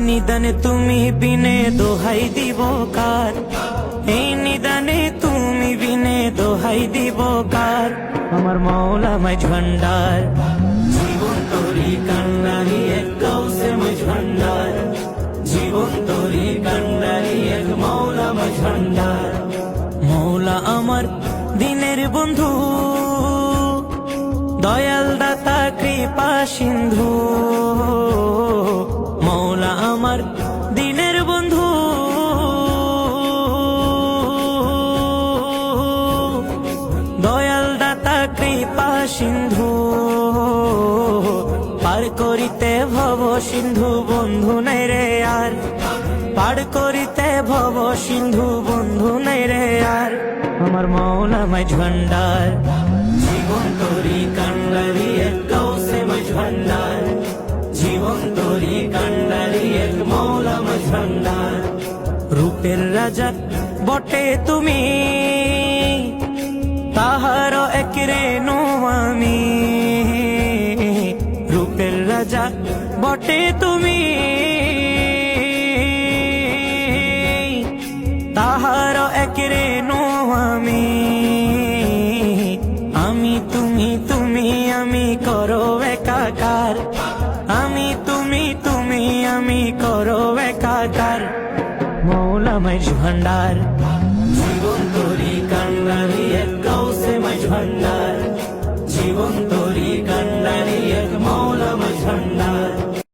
নিদানে তুমি বিনে দোহাই দিব কার, এই নিদানে তুমি বিনে দোহাই দিব কার। আমার মৌলা মাঝ ভান্ডার, জীবন তোরি কান্নারি এক গাউসে মাঝ ভান্ডার, জীবন তোরি কান্নারি এক মৌলা মাঝ ভান্ডার। মৌলা আমার দিনের বন্ধু, দয়াল দাতা কৃপা সিন্ধু। মৌলা আমার দিনের বন্ধু, দয়াল দাতা কৃপা সিন্ধু। পার করিতে ভব সিন্ধু বন্ধু নাই রে আর, পার করিতে ভব সিন্ধু বন্ধু নাই রে আর। আমার মৌলা মাঝ ভান্ডার, জীবন তোরি কান্ডারি এক গাউসে মাঝ ভান্ডার, জীবন তোরি কান্ডারি এক মৌলা মাঝ ভান্ডার। রূপের রাজা বটে তুমি, তাহার এক রেণু আমি। রূপের রাজা বটে তুমি, তাহার এক রেণু আমি। আমি তুমি তুমি আমি করো একাকার, আমি তুমি তুমি আমি করো একাকার। মৌলা মাঝ ভান্ডার, জীবন তোরি কান্নারি এক গাউসে মাঝ ভান্ডার, জীবন